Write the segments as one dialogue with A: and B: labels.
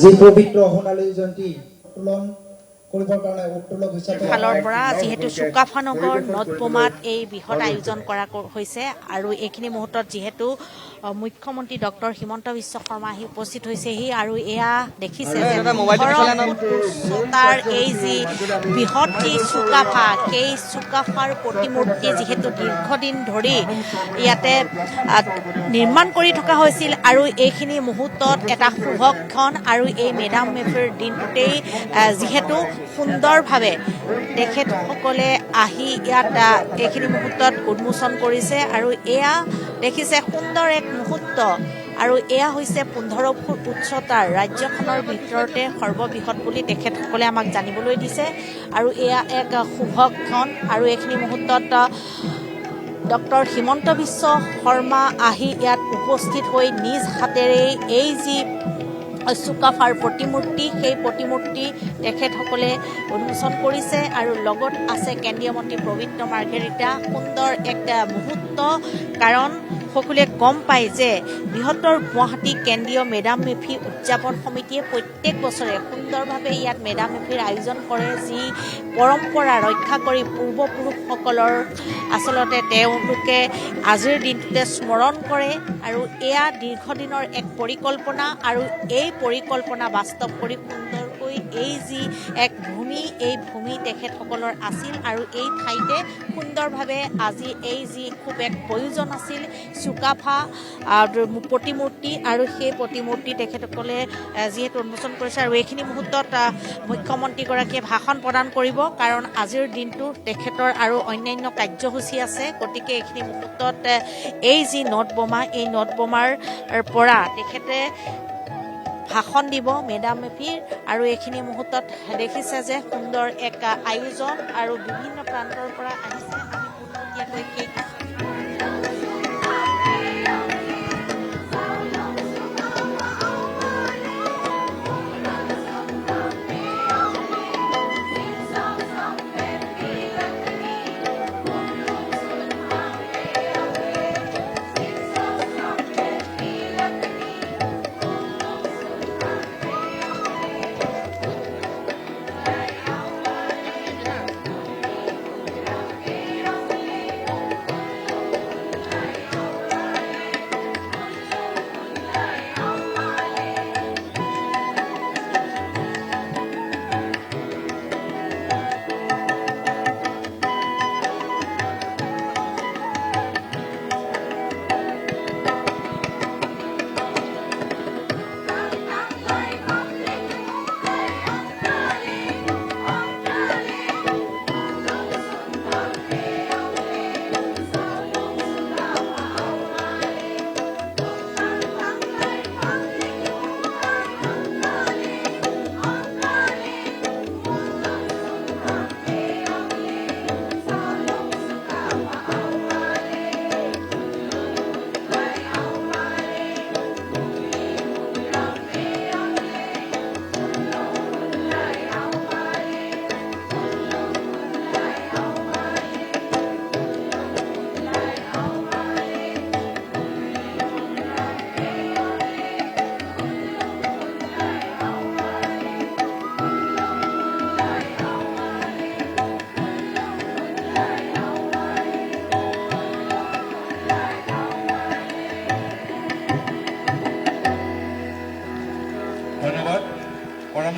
A: যি পবিত্ৰ সোণালী জয়ন্তী উত্তোলন কৰিবৰ কাৰণে উত্তোলক হিচাপে
B: ফালৰ পৰা যিহেতু চুকাফানগৰ নদবোমাত এই বৃহৎ আয়োজন কৰা হৈছে আৰু এইখিনি মুহূৰ্তত যিহেতু মুখ্যমন্ত্ৰী ডক্টৰ হিমন্ত বিশ্ব শৰ্মা আহি উপস্থিত হৈছেহি আৰু এয়া দেখিছে যে উচ্চতাৰ এই যি বৃহৎ যি চুকাফা সেই চুকাফাৰ প্ৰতিমূৰ্তি যিহেতু দীৰ্ঘদিন ধৰি ইয়াতে নিৰ্মাণ কৰি থকা হৈছিল আৰু এইখিনি মুহূৰ্তত এটা শুভক্ষণ আৰু এই মেডাম মেফিৰ দিনটোতেই যিহেতু সুন্দৰভাৱে তেখেতসকলে আহি ইয়াত এইখিনি মুহূৰ্তত উন্মোচন কৰিছে আৰু এয়া দেখিছে সুন্দৰ এক মুহূৰ্ত আৰু এয়া হৈছে 15 ফুট উচ্চতাৰ ৰাজ্যখনৰ ভিতৰতে সৰ্ববৃহৎ বুলি তেখেতসকলে আমাক জানিবলৈ দিছে আৰু এয়া এক শুভক্ষণ আৰু এইখিনি মুহূৰ্তত ডক্টৰ হিমন্ত বিশ্ব শৰ্মা আহি ইয়াত উপস্থিত হৈ নিজ হাতেৰে এই যি চুকাফাৰ প্ৰতিমূৰ্তি সেই প্ৰতিমূৰ্তি তেখেতসকলে উন্মোচন কৰিছে আৰু লগত আছে কেন্দ্ৰীয় মন্ত্ৰী পবিত্ৰ মাৰ্ঘেৰিটা সুন্দৰ এক মুহূৰ্ত কাৰণ সকলোৱে গম পায় যে বৃহত্তৰ গুৱাহাটী কেন্দ্ৰীয় মেডাম মেফি উদযাপন সমিতিয়ে প্ৰত্যেক বছৰে সুন্দৰভাৱে ইয়াত মেডাম মেফিৰ আয়োজন কৰে যি পৰম্পৰা ৰক্ষা কৰি পূৰ্বপুৰুষসকলৰ আচলতে তেওঁলোকে আজিৰ দিনটোতে স্মৰণ কৰে আৰু এয়া দীৰ্ঘদিনৰ এক পৰিকল্পনা আৰু এই পৰিকল্পনা বাস্তৱ কৰি সুন্দৰকৈ এই যি এক ভূমি এই ভূমি তেখেতসকলৰ আছিল আৰু এই ঠাইতে সুন্দৰভাৱে আজি এই যি খুব এক প্ৰয়োজন আছিল চুকাফা প্ৰতিমূৰ্তি আৰু সেই প্ৰতিমূৰ্তি তেখেতসকলে যিহেতু উন্মোচন কৰিছে আৰু এইখিনি মুহূৰ্তত মুখ্যমন্ত্ৰীগৰাকীয়ে ভাষণ প্ৰদান কৰিব কাৰণ আজিৰ দিনটো তেখেতৰ আৰু অন্যান্য কাৰ্যসূচী আছে গতিকে এইখিনি মুহূৰ্তত এই যি নদবোমা এই নদবোমাৰ পৰা তেখেতে ভাষণ দিব মেডাম মেফিৰ আৰু এইখিনি মুহূৰ্তত দেখিছে যে সুন্দৰ এক আয়োজন আৰু বিভিন্ন প্ৰান্তৰ পৰা আহিছে আমি পোনপটীয়াকৈ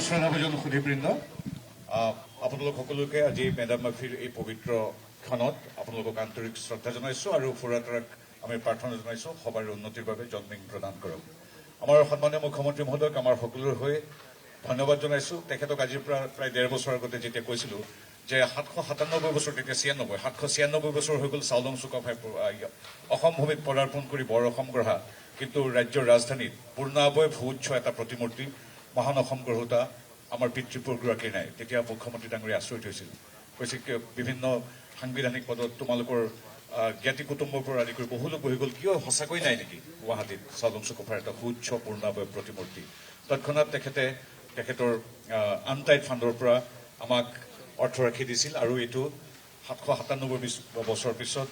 C: শ্ৰদ্ধাভাজন সুধীবৃন্দ আপোনালোক সকলোকে আজি মেডাম মেফিৰ এই পবিত্ৰ ক্ষণত আপোনালোকক আন্তৰিক শ্ৰদ্ধা জনাইছোঁ আৰু ফুৰাতৰাক আমি প্ৰাৰ্থনা জনাইছোঁ সবাৰ উন্নতিৰ বাবে জন্মিং প্ৰদান কৰক আমাৰ সন্মানীয় মুখ্যমন্ত্ৰী মহোদয়ক আমাৰ সকলোৰে হৈ ধন্যবাদ জনাইছোঁ তেখেতক আজিৰ পৰা প্ৰায় 1.5 বছৰ আগতে যেতিয়া কৈছিলোঁ যে 797 বছৰ তেতিয়া 796 বছৰ হৈ গ'ল চাওলুং চুকাফাই অসম ভূমিত পদাৰ্পণ কৰি বৰ অসম গঢ়া কিন্তু ৰাজ্যৰ ৰাজধানীত পূৰ্ণাবয় ভূউচ্চ এটা প্ৰতিমূৰ্তি মহান অসম গঢ়োতা আমাৰ পিতৃপুৰুষগৰাকীৰ নাই তেতিয়া মুখ্যমন্ত্ৰী ডাঙৰীয়া আচৰিত হৈছিল কৈছে বিভিন্ন সাংবিধানিক পদত তোমালোকৰ জ্ঞাতি কুটুম্বৰ পৰা আদি কৰি বহু লোক বহি গ'ল কিয় সঁচাকৈ নাই নেকি গুৱাহাটীত চাওলুং চুকাফাৰ এটা সুউচ্চ পূৰ্ণাবয় প্ৰতিমূৰ্তি তৎক্ষণাত তেখেতৰ আনটাইড ফাণ্ডৰ পৰা আমাক অৰ্থ ৰাখি দিছিল আৰু এইটো 797 বছৰ পিছত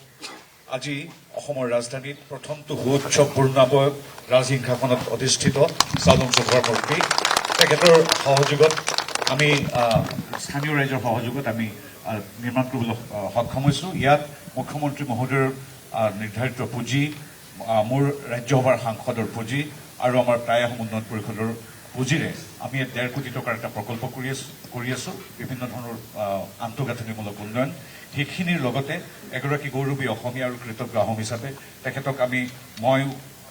C: আজি অসমৰ ৰাজধানীত প্ৰথমটো সুউচ্চ পূৰ্ণাবয় ৰাজসিংহাসনত অধিষ্ঠিত চাউলুং চক্ৰৱৰ্তী তেখেতৰ সহযোগত আমি স্থানীয় ৰাইজৰ সহযোগত আমি নিৰ্মাণ কৰিবলৈ সক্ষম হৈছোঁ। ইয়াত মুখ্যমন্ত্ৰী মহোদয়ৰ নিৰ্ধাৰিত পুঁজি, মোৰ ৰাজ্যসভাৰ সাংসদৰ পুঁজি আৰু আমাৰ টাই আহোম উন্নয়ন পৰিষদৰ পুঁজিৰে আমি 1.5 কোটি টকাৰ এটা প্ৰকল্প কৰি আছোঁ, বিভিন্ন ধৰণৰ আন্তঃগাঁথনিমূলক উন্নয়ন। সেইখিনিৰ লগতে এগৰাকী গৌৰৱী অসমীয়া আৰু কৃতজ্ঞ আহোম হিচাপে তেখেতক মই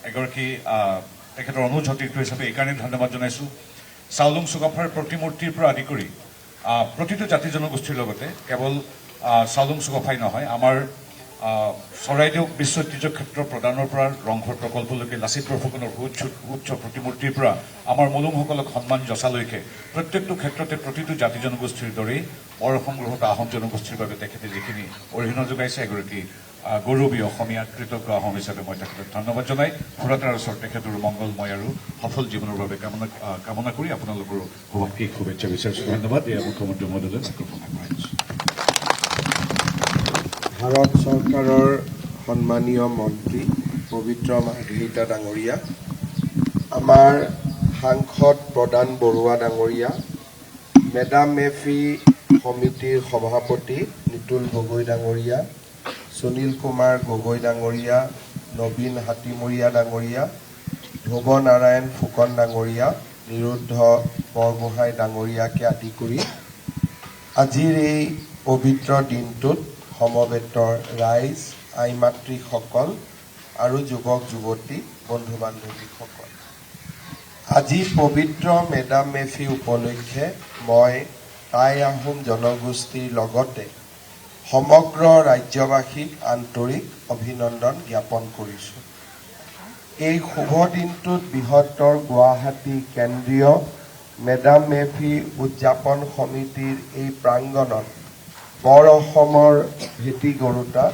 C: এগৰাকী তেখেতৰ অনুজ সতীৰ্থ হিচাপে এইকাৰণে ধন্যবাদ জনাইছোঁ। চাউলুং চুকাফাৰ প্ৰতিমূৰ্তিৰ পৰা আদি কৰি প্ৰতিটো জাতি জনগোষ্ঠীৰ লগতে কেৱল চাউলুং চুকাফাই নহয়, আমাৰ চৰাইদেউ বিশ্ব ঐতিহ্য ক্ষেত্ৰ প্ৰদানৰ পৰা ৰংঘৰ প্ৰকল্পলৈকে, লাচিত বৰফুকনৰ সুউচ্চ প্ৰতিমূৰ্তিৰ পৰা আমাৰ মলুমসকলক সন্মান যচালৈকে প্ৰত্যেকটো ক্ষেত্ৰতে প্ৰতিটো জাতি জনগোষ্ঠীৰ দৰেই বৰ অসম গ্ৰহত আহোম জনগোষ্ঠীৰ বাবে তেখেতে যিখিনি অৰিহণা যোগাইছে, এগৰাকী গৌৰৱী অসমীয়া কৃতজ্ঞ আহোম হিচাপে মই তেখেতক ধন্যবাদ জনাই ফুৰাটাৰ ওচৰত তেখেতৰ মংগলময় আৰু সফল জীৱনৰ বাবে কামনা কৰি আপোনালোকৰ সবাকেই শুভেচ্ছা বিচাৰিছোঁ। ধন্যবাদ। এয়া মুখ্যমন্ত্ৰী মহোদয়লৈ মাইক্ৰফোন আগবঢ়াইছোঁ।
D: ভাৰত চৰকাৰৰ সন্মানীয় মন্ত্ৰী পবিত্ৰ মাৰ্ঘেৰিটা ডাঙৰীয়া, আমাৰ সাংসদ প্ৰদান বৰুৱা ডাঙৰীয়া, মেডাম মেফি সমিতিৰ সভাপতি নিতুল গগৈ ডাঙৰীয়া, সুনীল কুমাৰ গগৈ ডাঙৰীয়া, নবীন হাতীমৰীয়া ডাঙৰীয়া, ধ্ৰুৱ নাৰায়ণ ফুকন ডাঙৰীয়া, নিৰুদ্ধ বৰগোহাঁই ডাঙৰীয়াকে আদি কৰি আজিৰ এই পবিত্ৰ দিনটোত সমবেত ৰাইজ, আই মাতৃসকল আৰু যুৱক যুৱতী, বন্ধু বান্ধৱীসকল, আজি পবিত্ৰ মেডাম মেফি উপলক্ষে মই টাই আহোম জনগোষ্ঠীৰ লগতে সমগ্ৰ ৰাজ্যবাসীক আন্তৰিক অভিনন্দন জ্ঞাপন কৰিছোঁ। এই শুভ দিনটোত বৃহত্তৰ গুৱাহাটী কেন্দ্ৰীয় মেডাম মেফি উদযাপন সমিতিৰ এই প্ৰাংগণত বৰ অসমৰ ভেটি গৰুতা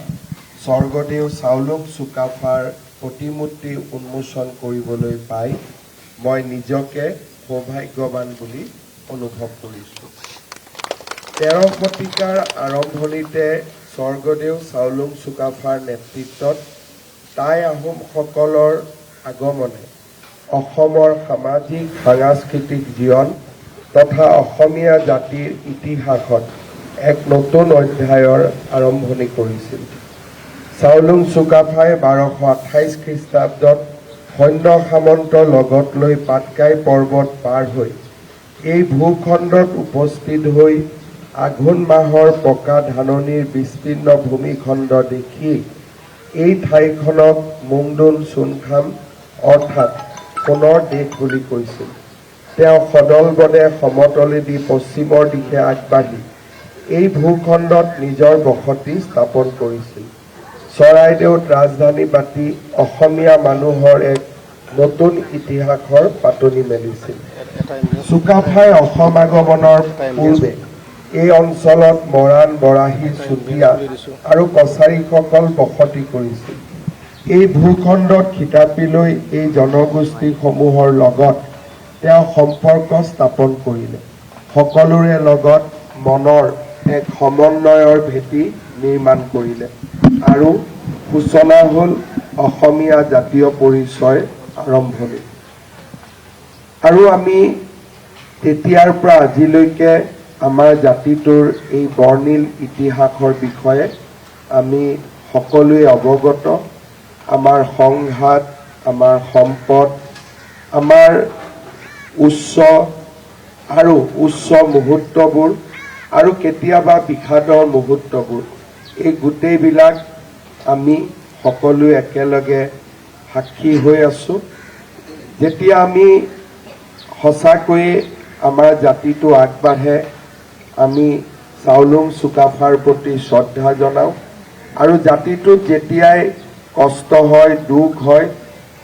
D: স্বৰ্গদেউ চাউলুং চুকাফাৰ প্ৰতিমূৰ্তি উন্মোচন কৰিবলৈ পাই মই নিজকে সৌভাগ্যৱান বুলি অনুভৱ কৰিছোঁ। 13 শতিকাৰ আৰম্ভণিতে স্বৰ্গদেউ চাউলুং চুকাফাৰ নেতৃত্বত টাই আহোমসকলৰ আগমনে অসমৰ সামাজিক সাংস্কৃতিক জীৱন তথা অসমীয়া জাতিৰ ইতিহাসত এক নতুন অধ্যায়ৰ আৰম্ভণি কৰিছিল। চাউলুং চুকাফাই 1228 খ্ৰীষ্টাব্দত সৈন্য সামন্ত লগত লৈ পাটকাই পৰ্বত পাৰ হৈ এই ভূখণ্ডত উপস্থিত হৈ আঘোণ মাহৰ পকা ধাননিৰ বিস্তীৰ্ণ ভূমিখণ্ড দেখি এই ঠাইখনক মুংডুন চুনখাম অৰ্থাৎ সোণৰ দেশ বুলি কৈছিল। তেওঁ সদলবনে সমতলেদি পশ্চিমৰ দিশে আগবাঢ়ি এই ভূখণ্ডত নিজৰ বসতি স্থাপন কৰিছিল। চৰাইদেউত ৰাজধানী পাতি অসমীয়া মানুহৰ এক নতুন ইতিহাসৰ পাতনি মেলিছিল। চুকাফাই অসম আগমনৰ পূৰ্বে এই অঞ্চলত মৰাণ, বৰাহী, চুতীয়া আৰু কছাৰীসকল বসতি কৰিছিল। এই ভূখণ্ডত থিতাপি লৈ এই জনগোষ্ঠীসমূহৰ লগত তেওঁ সম্পৰ্ক স্থাপন কৰিলে। সকলোৰে লগত মনৰ এক সমন্বয়ৰ ভেটি নিৰ্মাণ কৰিলে আৰু সূচনা হ'ল অসমীয়া জাতীয় পৰিচয় আৰম্ভণি। আৰু আমি তেতিয়াৰ পৰা আজিলৈকে আমাৰ জাতিটোৰ এই বৰ্ণিল ইতিহাসৰ বিষয়ে আমি সকলোৱে অৱগত। আমাৰ সংঘাত, আমাৰ সম্পদ, আমাৰ উচ্চ মুহূৰ্তবোৰ আৰু কেতিয়াবা বিষাদৰ মুহূৰ্তবোৰ, এই গোটেইবিলাক আমি সকলোৱে একেলগে সাক্ষী হৈ আছোঁ। যেতিয়া আমি সঁচাকৈয়ে আমাৰ জাতিটো আগবাঢ়ে, আমি চাউলুং চুকাফাৰ প্ৰতি শ্ৰদ্ধা জনাওঁ আৰু জাতিটোত যেতিয়াই কষ্ট হয়, দুখ হয়,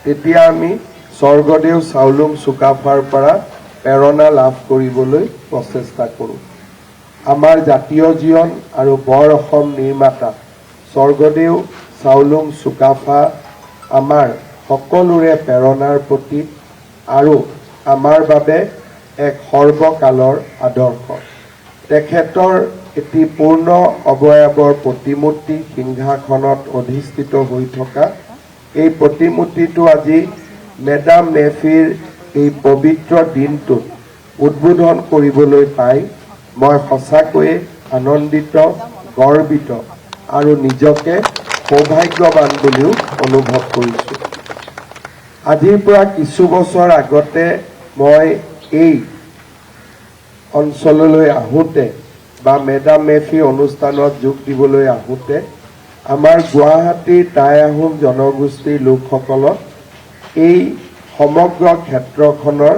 D: তেতিয়া আমি স্বৰ্গদেউ চাউলুং চুকাফাৰ পৰা প্ৰেৰণা লাভ কৰিবলৈ প্ৰচেষ্টা কৰোঁ। আমাৰ জাতীয় জীৱন আৰু বৰ অসম নিৰ্মাতা স্বৰ্গদেউ চাউলুং চুকাফা আমাৰ সকলোৰে প্ৰেৰণাৰ প্ৰতীক আৰু আমাৰ বাবে এক সৰ্বকালৰ আদৰ্শ। তেখেতৰ এটি পূৰ্ণ অৱয়ৱৰ প্ৰতিমূৰ্তি সিংহাসনত অধিষ্ঠিত হৈ থকা এই প্ৰতিমূৰ্তিটো আজি মেডাম মেফিৰ এই পবিত্ৰ দিনটোত উদ্বোধন কৰিবলৈ পাই মই সঁচাকৈয়ে আনন্দিত, গৰ্বিত আৰু নিজকে সৌভাগ্যৱান বুলিও অনুভৱ কৰিছোঁ। আজিৰ পৰা কিছু বছৰ আগতে মই এই অঞ্চললৈ আহোঁতে বা মেডাম মেফি অনুষ্ঠানত যোগ দিবলৈ আহোঁতে আমাৰ গুৱাহাটীৰ টাই আহোম জনগোষ্ঠীৰ লোকসকলক এই সমগ্ৰ ক্ষেত্ৰখনৰ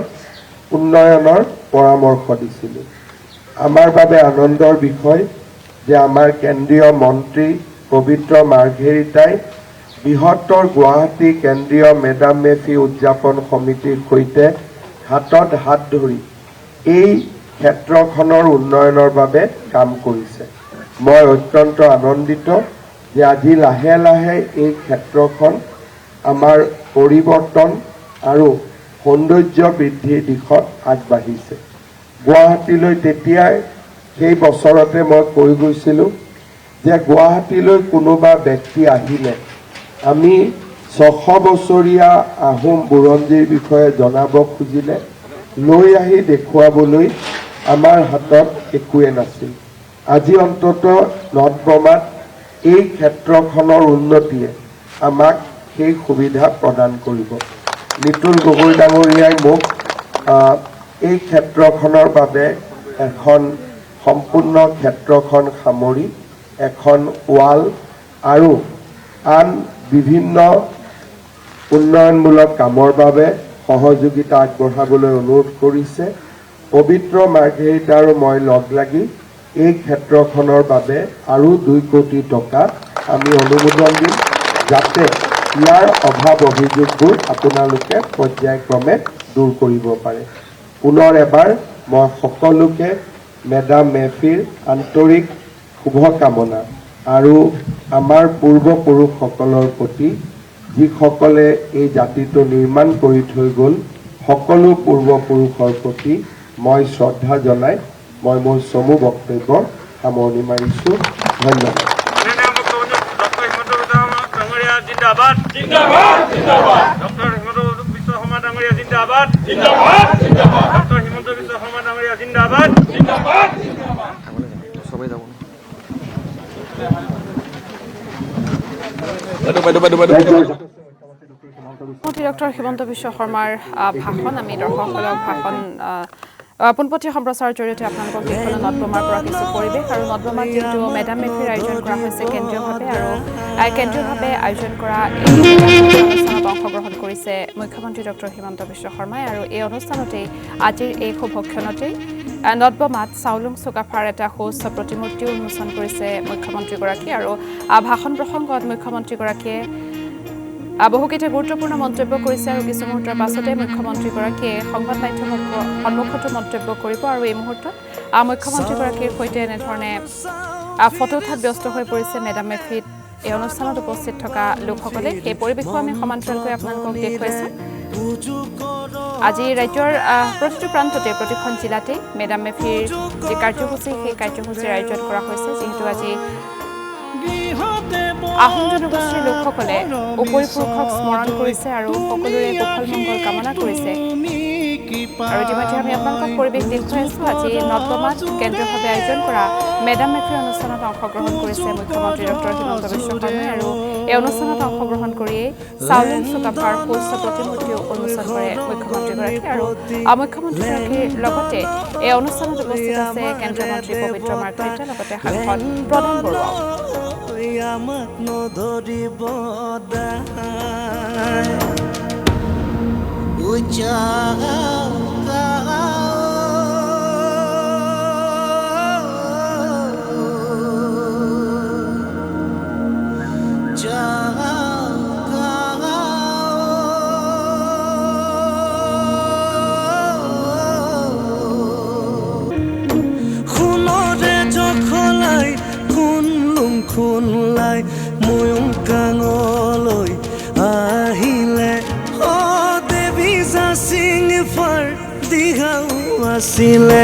D: উন্নয়নৰ পৰামৰ্শ দিছিলোঁ। আমাৰ বাবে আনন্দৰ বিষয় যে আমাৰ কেন্দ্ৰীয় মন্ত্ৰী পবিত্ৰ মাৰ্ঘেৰিটাই বৃহত্তৰ গুৱাহাটী কেন্দ্ৰীয় মেডাম মেফি উদযাপন সমিতিৰ সৈতে হাতত হাত ধৰি এই ক্ষেত্ৰখনৰ উন্নয়নৰ বাবে কাম কৰিছে। মই অত্যন্ত আনন্দিত যে আজি লাহে লাহে এই ক্ষেত্ৰখন আমাৰ পৰিৱৰ্তন আৰু সৌন্দৰ্য বৃদ্ধিৰ দিশত আগবাঢ়িছে। গুৱাহাটীলৈ তেতিয়াই সেই বছৰতে মই কৈ গৈছিলোঁ যে গুৱাহাটীলৈ কোনোবা ব্যক্তি আহিলে আমি 600 বছৰীয়া আহোম বুৰঞ্জীৰ বিষয়ে জনাব খুজিলে লৈ আহি দেখুৱাবলৈ আমাৰ হাতত একোৱে নাছিল। আজি অন্তত নৰ্থ-ব্ৰহ্মাত এই ক্ষেত্ৰখনৰ উন্নতিয়ে আমাক সেই সুবিধা প্ৰদান কৰিব। নিতুল গগৈ ডাঙৰীয়াই মোক এই ক্ষেত্ৰখনৰ বাবে এখন সম্পূৰ্ণ ক্ষেত্ৰখন সামৰি এখন ৱাল আৰু আন বিভিন্ন উন্নয়নমূলক কামৰ বাবে সহযোগিতা আগবঢ়াবলৈ অনুৰোধ কৰিছে। পবিত্ৰ মাৰ্ঘেৰিটা আৰু মই লগ লাগি এই ক্ষেত্ৰখনৰ বাবে আৰু 2 কোটি টকা আমি অনুমোদন দিম, যাতে ইয়াৰ অভাৱ অভিযোগবোৰ আপোনালোকে পৰ্যায়ক্ৰমে দূৰ কৰিব পাৰে। পুনৰ এবাৰ মই সকলোকে মেডাম মেফিৰ আন্তৰিক শুভকামনা আৰু আমাৰ পূৰ্বপুৰুষসকলৰ প্ৰতি যিসকলে এই জাতিটো নিৰ্মাণ কৰি থৈ গ'ল সকলো পূৰ্বপুৰুষৰ প্ৰতি মই শ্ৰদ্ধা জনাই মই মোৰ চমু বক্তব্য সামৰণি মাৰিছোঁ। ধন্যবাদ।
E: जिंदाबाद जिंदाबाद जिंदाबाद डॉक्टर हिमंत बिश्व शर्मा डांगरिया जिंदाबाद जिंदाबाद जिंदाबाद डॉक्टर हिमंत बिश्व शर्मा डांगरिया जिंदाबाद जिंदाबाद जिंदाबाद সবাই যাব
F: মন্ত্ৰী ডক্টৰ হিমন্ত বিশ্ব শৰ্মাৰ ভাষণ আমি দৰ্শকসকলক ভাষণ পোনপটীয়া সম্প্ৰচাৰৰ জৰিয়তে আপোনালোকক দেখুৱালোঁ নৰ্থ-ব্ৰহ্মাৰ পৰা কিছু পৰিৱেশ আৰু নৰ্থ-ব্ৰহ্মাত যিটো মেডাম মেফিৰ আয়োজন কৰা হৈছে কেন্দ্ৰীয়ভাৱে আৰু কেন্দ্ৰীয়ভাৱে আয়োজন কৰা এই অনুষ্ঠানত অংশগ্ৰহণ কৰিছে মুখ্যমন্ত্ৰী ডক্টৰ হিমন্ত বিশ্ব শৰ্মাই আৰু এই অনুষ্ঠানতেই আজিৰ এই শুভক্ষণতেই নৰ্থ-ব্ৰহ্মাত চাউলুং চুকাফাৰ এটা সুউচ্চ প্ৰতিমূৰ্তিও উন্মোচন কৰিছে মুখ্যমন্ত্ৰীগৰাকী আৰু ভাষণ প্ৰসংগত মুখ্যমন্ত্ৰীগৰাকীয়ে বহুকেইটা গুৰুত্বপূৰ্ণ মন্তব্য কৰিছে আৰু কিছু মুহূৰ্তৰ পাছতে মুখ্যমন্ত্ৰীগৰাকীয়ে সংবাদ মাধ্যমৰ সন্মুখতো মন্তব্য কৰিব আৰু এই মুহূৰ্তত মুখ্যমন্ত্ৰীগৰাকীৰ সৈতে এনেধৰণে ফটো উঠাত ব্যস্ত হৈ পৰিছে মেডাম মেফিত এই অনুষ্ঠানত উপস্থিত থকা লোকসকলে। সেই পৰিৱেশো আমি সমান্তৰালকৈ আপোনালোকক দেখুৱাইছোঁ। আজি ৰাজ্যৰ প্ৰতিটো প্ৰান্ততে প্ৰতিখন জিলাতে মেডাম মেফিৰ যি কাৰ্যসূচী সেই কাৰ্যসূচীৰ আয়োজন কৰা হৈছে। যিহেতু আজি আহোম জনগোষ্ঠীৰ লোকসকলে উপৰিপুৰুষক স্মৰণ কৰিছে আৰু সকলোৰে কুশল মংগল কামনা কৰিছে। আৰু ইতিমধ্যে আমি আপোনালোকক পৰিৱেশ দেখুৱাই আছোঁ। আজি নৰ্থ-ব্ৰহ্মাত কেন্দ্ৰীয়ভাৱে আয়োজন কৰা মেডাম মেফিৰ অনুষ্ঠানত অংশগ্ৰহণ কৰিছে মুখ্যমন্ত্ৰী ডক্টৰ হিমন্ত বিশ্ব শৰ্মাই আৰু এই অনুষ্ঠানত অংশগ্ৰহণ কৰিয়েই চাউলুং চুকাফাৰ সুউচ্চ প্ৰতিমূৰ্তিও উন্মোচন কৰে মুখ্যমন্ত্ৰীগৰাকী আৰু মুখ্যমন্ত্ৰীগৰাকীৰ লগতে এই অনুষ্ঠানত উপস্থিত আছে কেন্দ্ৰীয় মন্ত্ৰী পবিত্ৰ মাৰ্ঘেৰিটা লগতে সাংসদ প্ৰদান বৰুৱাও। আমাক নধৰিব খুনলাই ময়ং কাঙলৈ আহিলে দেৱী যাচিং ফাৰ দীঘাও আছিলে।